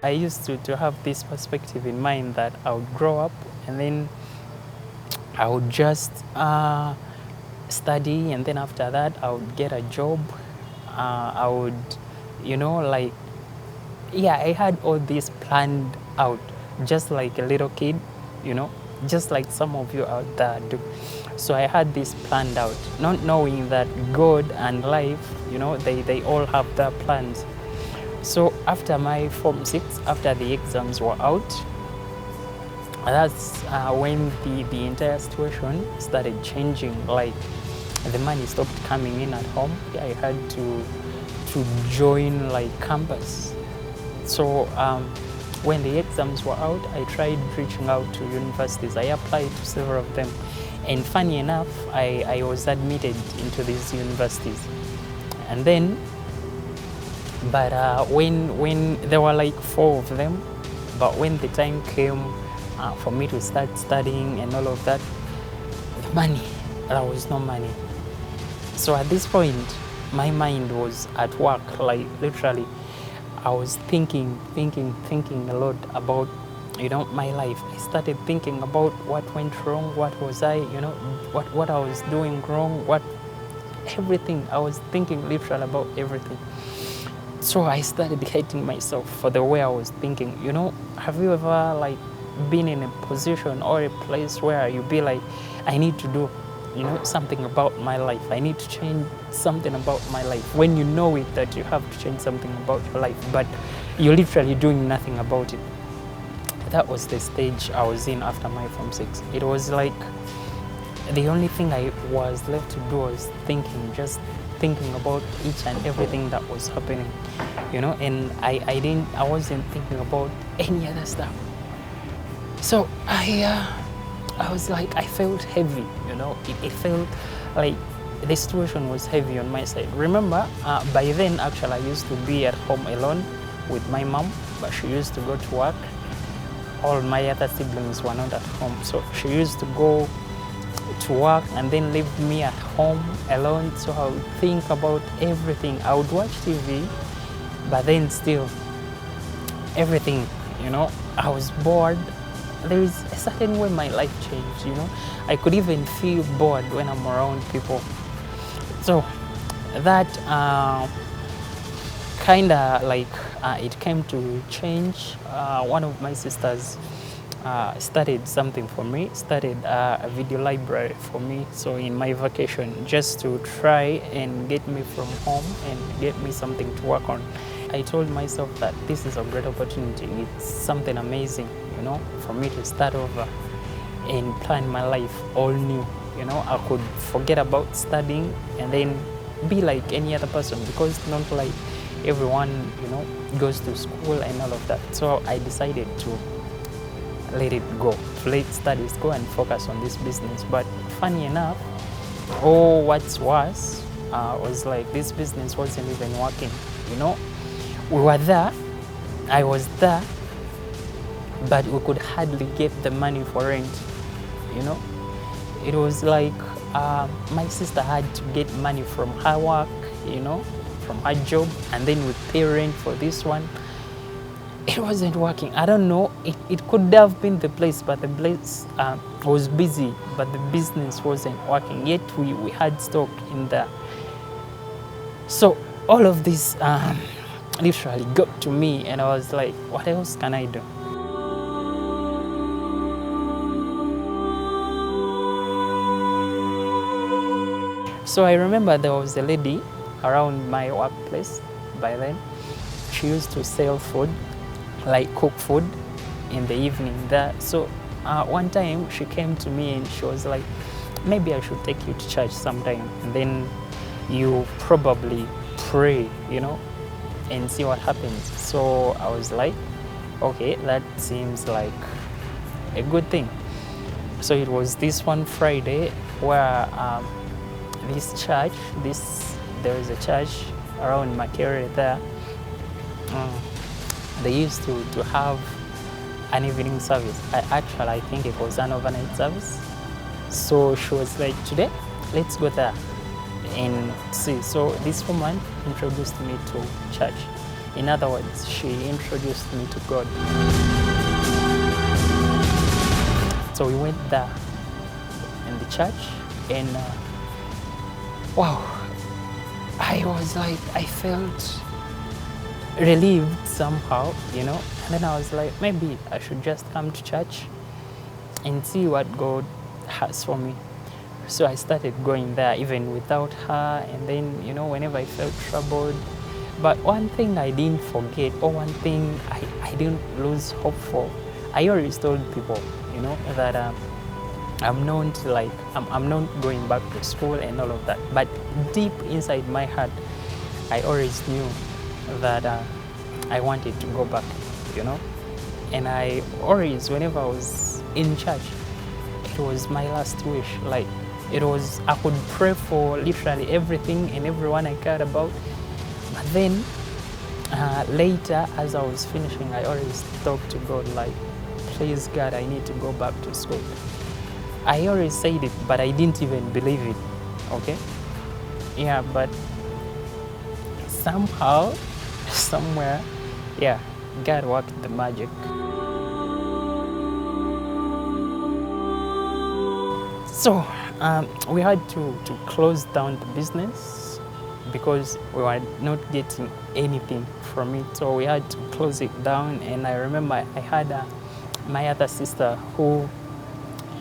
I used to have this perspective in mind that I would grow up and then I would just study, and then after that I would get a job. I would, like, yeah, I had all this planned out, just like a little kid, you know, just like some of you out there do. So I had this planned out, not knowing that God and life, they all have their plans. So after my Form 6, after the exams were out, that's when the entire situation started changing. Like, the money stopped coming in at home. I had to join like campus. So when the exams were out, I tried reaching out to universities. I applied to several of them, and funny enough, I was admitted into these universities. And then, but when there were like 4 of them, but when the time came for me to start studying and all of that, the money, there was no money. So at this point, my mind was at work, like literally. I was thinking a lot about, my life. I started thinking about what went wrong, what was I, what I was doing wrong, everything. I was thinking literally about everything. So I started hating myself for the way I was thinking. Have you ever like been in a position or a place where you be like, I need to do something about my life. I need to change something about my life. When you know it that you have to change something about your life, but you're literally doing nothing about it. That was the stage I was in after my Form 6. It was like the only thing I was left to do was just thinking about each and everything that was happening, and I wasn't thinking about any other stuff. So I was like, I felt heavy, it felt like the situation was heavy on my side. Remember, by then, actually, I used to be at home alone with my mom, but she used to go to work. All my other siblings were not at home, so she used to go to work and then leave me at home alone. So I would think about everything. I would watch TV, but then still, everything, I was bored. There is a certain way my life changed, I could even feel bored when I'm around people. So that kind of like it came to change. One of my sisters started something for me, started a video library for me. So in my vacation, just to try and get me from home and get me something to work on. I told myself that this is a great opportunity. It's something amazing, for me to start over and plan my life all new. I could forget about studying and then be like any other person, because not like everyone, goes to school and all of that. So I decided to let it go, to let studies go and focus on this business. But funny enough, what's worse was like this business wasn't even working, We were there, I was there, but we could hardly get the money for rent, It was like my sister had to get money from her work, from her job, and then we pay rent for this one. It wasn't working. I don't know, it could have been the place, but the place was busy, but the business wasn't working. Yet we had stock in there. So all of this literally got to me, and I was like, what else can I do? So I remember there was a lady around my workplace by then. She used to sell food, like cook food in the evening there. So one time she came to me and she was like, maybe I should take you to church sometime, and then you probably pray, and see what happens. So I was like, okay, that seems like a good thing. So it was this one Friday where this church, there is a church around Makere there. They used to have an evening service. I think it was an overnight service. So she was like, today, let's go there and see. So this woman introduced me to church. In other words, she introduced me to God. So we went there in the church, and wow, I was like, I felt relieved somehow, you know. And then I was like, maybe I should just come to church and see what God has for me. So I started going there even without her, and then, you know, whenever I felt troubled. But one thing I didn't forget, or one thing I didn't lose hope for, I always told people, you know, that I'm not going back to school and all of that. But deep inside my heart, I always knew that I wanted to go back, you know. And I always, whenever I was in church, it was my last wish. Like, it was, I could pray for literally everything and everyone I cared about. But then later, as I was finishing, I always talked to God, like, please God, I need to go back to school. I always said it, but I didn't even believe it, okay? Yeah, but somehow, somewhere, yeah, God worked the magic. So we had to close down the business because we were not getting anything from it. So we had to close it down. And I remember I had my other sister who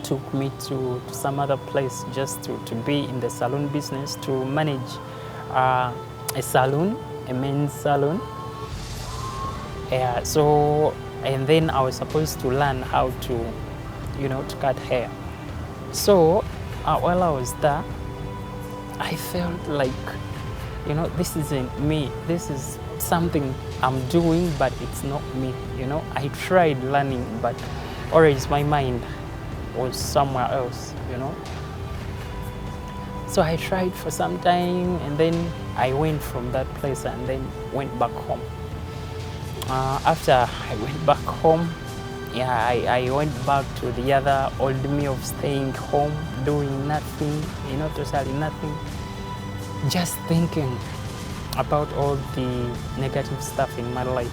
took me to some other place just to be in the salon business, to manage a salon, a men's salon. Yeah, so, and then I was supposed to learn how to, you know, to cut hair. So while I was there, I felt like, you know, this isn't me. This is something I'm doing, but it's not me, you know. I tried learning, but always my mind was somewhere else, you know. So I tried for some time, and then I went from that place and then went back home. After I went back home, yeah, I went back to the other old me of staying home, doing nothing, you know, totally nothing. Just thinking about all the negative stuff in my life.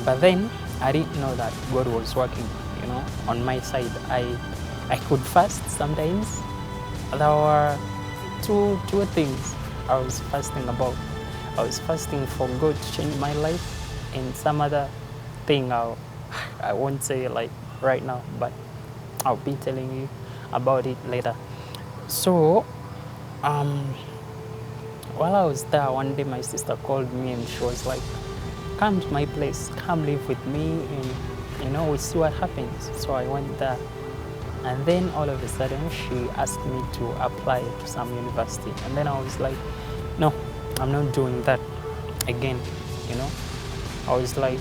But then I didn't know that God was working, you know, on my side. I could fast sometimes. There were two things I was fasting about. I was fasting for God to change my life, and some other thing I won't say like right now, but I'll be telling you about it later. So while I was there, one day my sister called me and she was like, come to my place, come live with me, and, you know, we'll see what happens. So I went there, and then all of a sudden she asked me to apply to some university, and then I was like, no, I'm not doing that again, you know. I was like,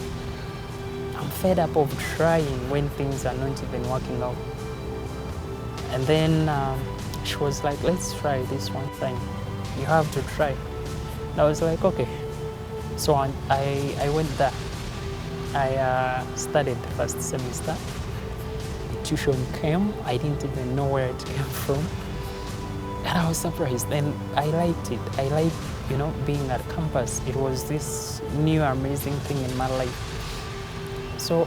I'm fed up of trying when things are not even working out. And then she was like, let's try this one time. You have to try. And I was like, okay. So I went there. I studied the first semester. The tuition came. I didn't even know where it came from. And I was surprised, and I liked it. I liked, you know, being at campus. It was this new amazing thing in my life. So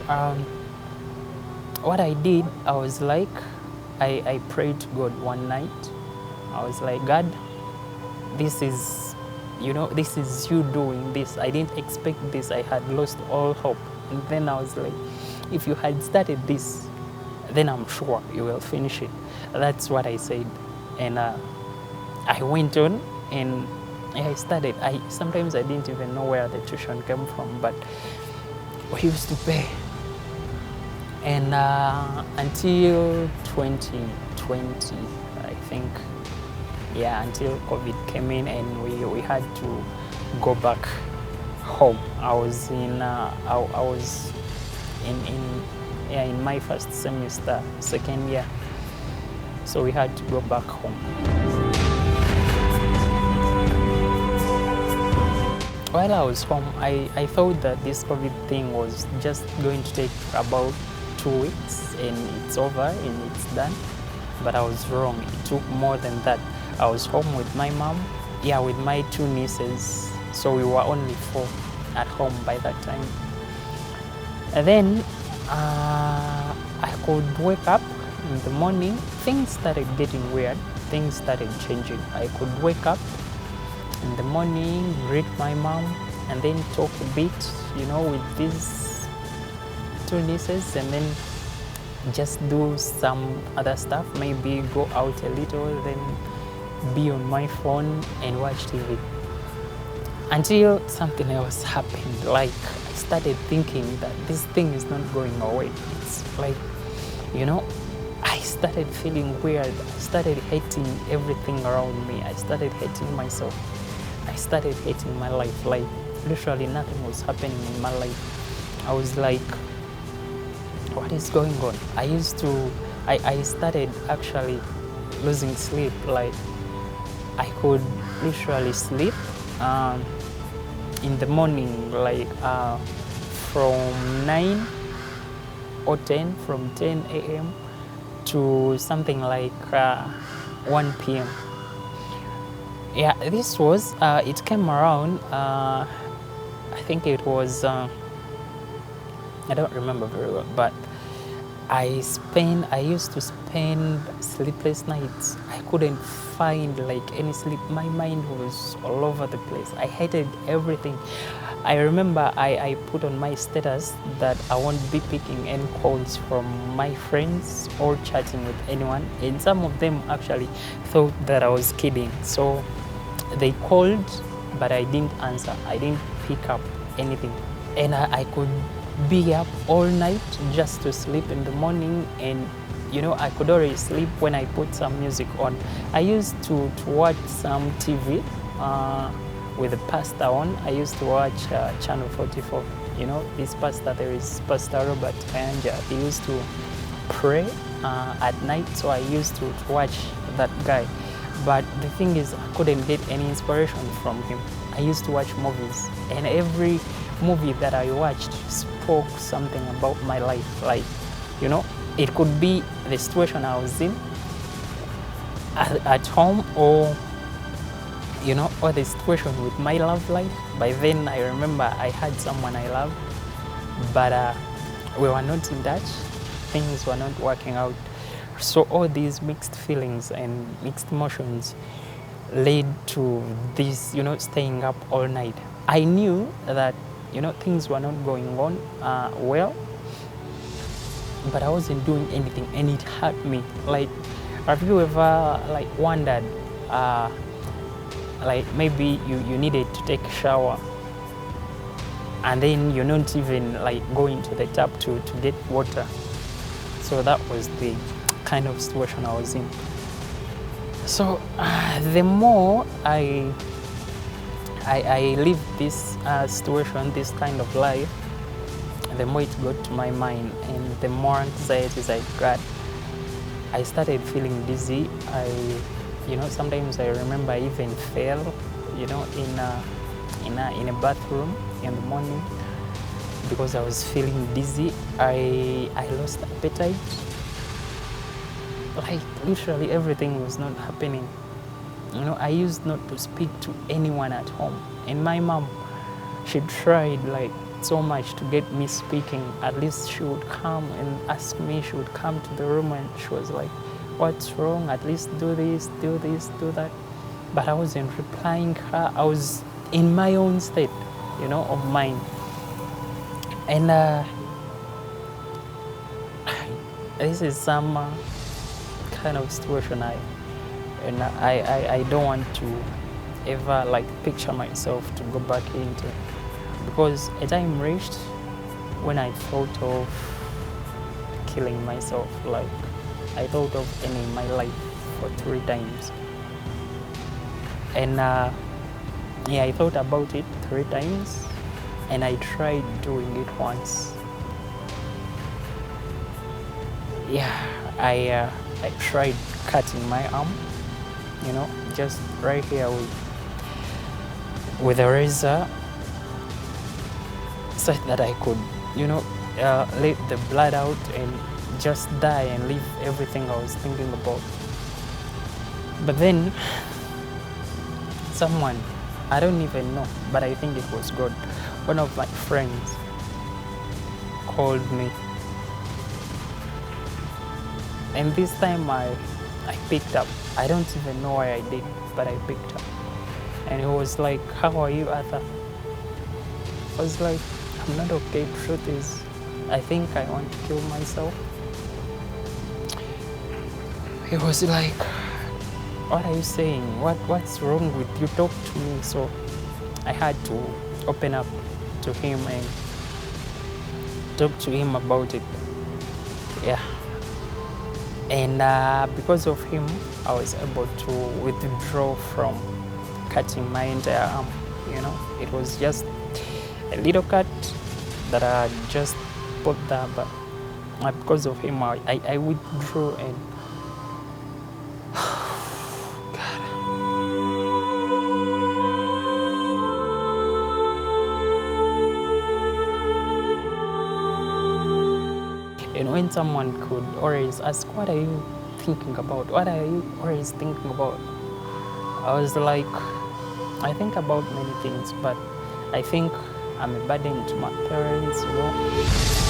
what I did, I was like, I prayed to God one night. I was like, God, this is, you know, this is you doing this. I didn't expect this. I had lost all hope. And then I was like, if you had started this, then I'm sure you will finish it. That's what I said. And I went on, and I started. Sometimes I didn't even know where the tuition came from, but we used to pay. And until 2020, I think, yeah, until COVID came in and we had to go back home. I was in my first semester, second year, so we had to go back home. While I was home, I thought that this COVID thing was just going to take about 2 weeks and it's over and it's done, but I was wrong. It took more than that. I was home with my mom, yeah, with my two nieces. So we were only 4 at home by that time. And then I could wake up in the morning. Things started getting weird. Things started changing. I could wake up in the morning, greet my mom, and then talk a bit, with these two nieces, and then just do some other stuff, maybe go out a little, then be on my phone and watch TV. Until something else happened. Like, I started thinking that this thing is not going away. It's like, I started feeling weird. I started hating everything around me. I started hating myself. I started hating my life. Like, literally nothing was happening in my life. I was like, what is going on? I started actually losing sleep. Like, I could literally sleep in the morning, like from 9 or 10, from 10 a.m. to something like 1 p.m. Yeah, this was, it came around, I think it was, I don't remember very well, but I used to spend sleepless nights. I couldn't find like any sleep. My mind was all over the place. I hated everything. I remember I put on my status that I won't be picking any calls from my friends or chatting with anyone. And some of them actually thought that I was kidding. So they called, but I didn't answer. I didn't pick up anything. And I could be up all night just to sleep in the morning, and I could already sleep when I put some music on. I used to watch some TV with the pastor on. I used to watch Channel 44. This pastor, there is Pastor Robert Kayanja. He used to pray at night, so I used to watch that guy. But the thing is, I couldn't get any inspiration from him. I used to watch movies, and every movie that I watched spoke something about my life. Like, it could be the situation I was in at home, or or the situation with my love life. By then, I remember I had someone I loved, but we were not in touch. Things were not working out. So all these mixed feelings and mixed emotions led to this, staying up all night. I knew that, things were not going on well, but I wasn't doing anything, and it hurt me. Like, have you ever wondered, like maybe you needed to take a shower, and then you're not even going to the tap to get water? So that was the kind of situation I was in. So the more I lived this situation, this kind of life, the more it got to my mind, and the more anxieties I got. I started feeling dizzy. Sometimes I remember I even fell, in a bathroom in the morning because I was feeling dizzy. I lost appetite. Like, literally everything was not happening. I used not to speak to anyone at home. And my mom, she tried so much to get me speaking. At least she would come and ask me. She would come to the room and she was like, what's wrong? At least do this, do that. But I wasn't replying her. I was in my own state, of mind. And this is some kind of situation I don't want to ever picture myself to go back into, because a time reached when I thought of killing myself. Like, I thought of ending my life for 3 times, and I thought about it 3 times, and I tried doing it once. I tried cutting my arm, just right here with a razor, so that I could, let the blood out and just die and leave everything I was thinking about. But then someone, I don't even know, but I think it was God. One of my friends called me, and this time I picked up. I don't even know why I did, but I picked up. And he was like, "How are you, Arthur?" I was like, "I'm not okay. Truth is, I think I want to kill myself." He was like, "What are you saying? What's wrong with you? Talk to me." So I had to open up to him and talk to him about it. Yeah. And because of him, I was able to withdraw from cutting my entire arm. You know, it was just a little cut that I just put there, but because of him, I withdrew and and when someone could always ask, "What are you thinking about? What are you always thinking about?" I was like, I think about many things, but I think I'm a burden to my parents, you know.